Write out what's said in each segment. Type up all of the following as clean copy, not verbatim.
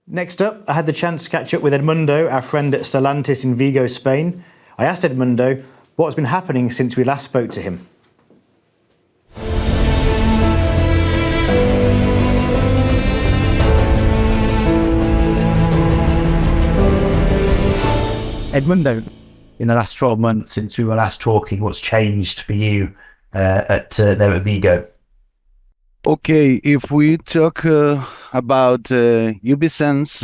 Next up, I had the chance to catch up with Edmundo, our friend at Stellantis in Vigo, Spain. I asked Edmundo what's been happening since we last spoke to him. Edmundo, in the last 12 months since we were last talking, what's changed for you there at Vigo? Okay, if we talk about Ubisense,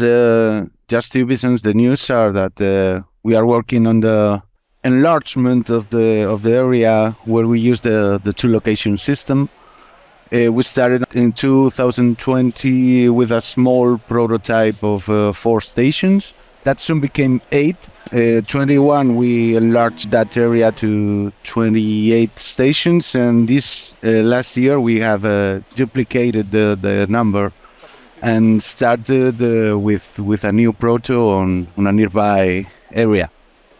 just Ubisense, the news are that we are working on the enlargement of the area where we use the two-location system. We started in 2020 with a small prototype of 4 stations. That soon became 8. 21, we enlarged that area to 28 stations, and this last year we have duplicated the number and started with a new proto on a nearby area.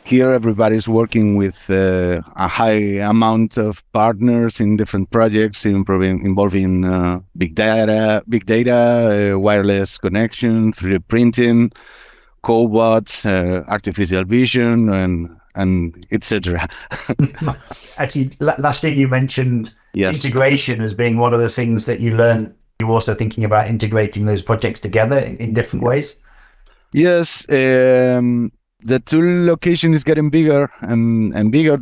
Here everybody's working with a high amount of partners in different projects involving big data, wireless connection, 3D printing, cobots, artificial vision, and etc. Actually, last year you mentioned integration as being one of the things that you learned. You're also thinking about integrating those projects together in different ways. Yes, the tool location is getting bigger and bigger.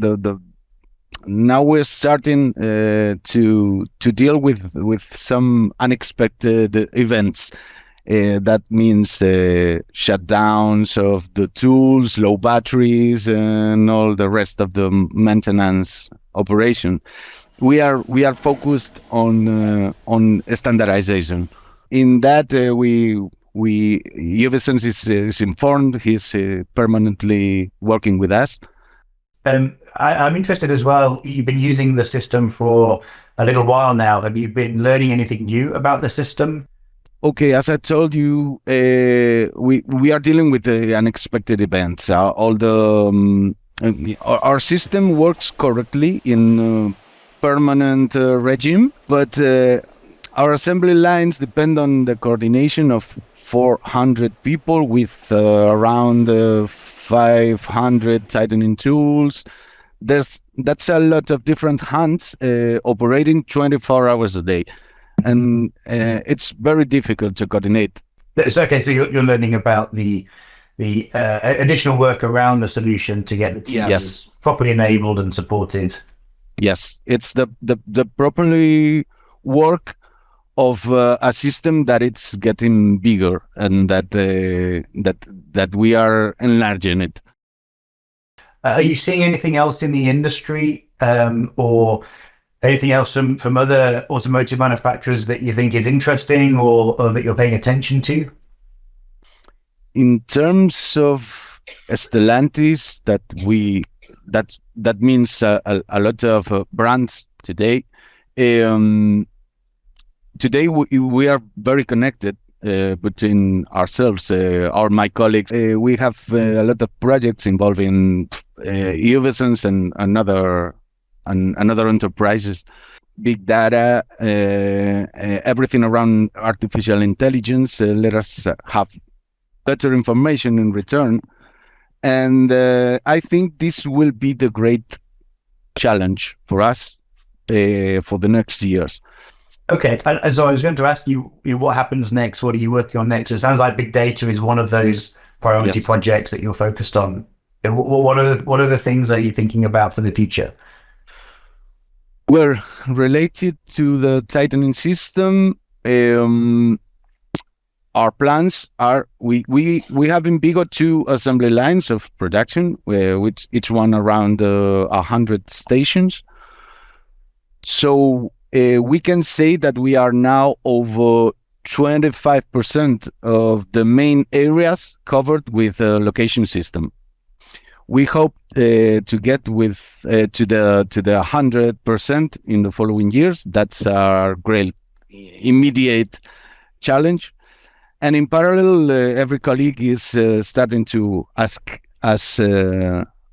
Now we're starting to deal with some unexpected events. That means shutdowns of the tools, low batteries, and all the rest of the maintenance operation. We are focused on standardization. In that, Ubisense is informed. He's permanently working with us. I'm interested as well. You've been using the system for a little while now. Have you been learning anything new about the system? Okay, as I told you, we are dealing with the unexpected events. Our system works correctly in permanent regime, but our assembly lines depend on the coordination of 400 people with around 500 tightening tools. That's a lot of different hands operating 24 hours a day. And it's very difficult to coordinate. It's okay. So you're learning about the additional work around the solution to get the teams properly enabled and supported. Yes, it's the properly work of a system that it's getting bigger and that we are enlarging it. Are you seeing anything else in the industry or anything else from other automotive manufacturers that you think is interesting or that you're paying attention to? In terms of Stellantis, that means a lot of brands today. Today we are very connected between ourselves, my colleagues. We have a lot of projects involving Ubisense and another enterprises, big data, everything around artificial intelligence. Let us have better information in return. And I think this will be the great challenge for us for the next years. Okay, and so I was going to ask you what happens next? What are you working on next? It sounds like big data is one of those priority projects that you're focused on. What are the things that you're thinking about for the future? Well, related to the tightening system, our plans are we have in Vigo 2 assembly lines of production, with each one around 100 stations. So we can say that we are now over 25% of the main areas covered with a location system. We hope to get to the 100% in the following years. That's our great immediate challenge. And in parallel, every colleague is starting to ask us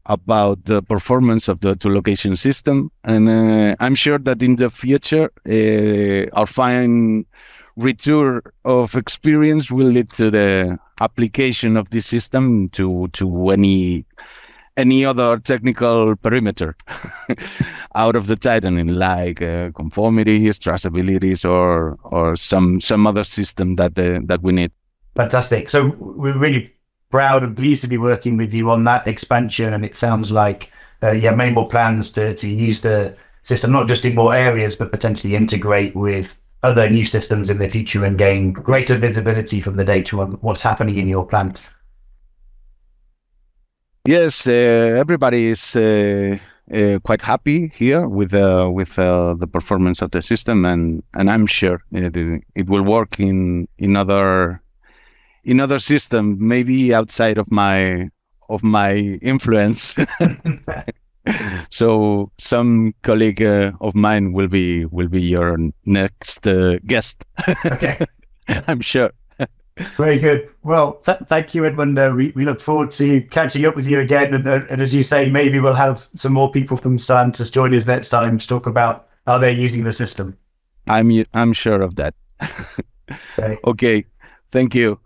about the performance of the two-location system. And I'm sure that in the future, our fine return of experience will lead to the application of this system to any other technical perimeter out of the tightening, like conformities, traceabilities, or some other system that we need. Fantastic. So we're really proud and pleased to be working with you on that expansion, and it sounds like you have many more plans to use the system not just in more areas, but potentially integrate with other new systems in the future and gain greater visibility from the data on what's happening in your plant. Yes, everybody is quite happy here with the performance of the system, and I'm sure it will work in other system, maybe outside of my influence. So some colleague of mine will be your next guest. Okay. I'm sure. Very good. Well, thank you, Edmundo. We look forward to catching up with you again. And as you say, maybe we'll have some more people from Stellantis join us next time to talk about how they're using the system. I'm sure of that. Okay. Okay. Thank you.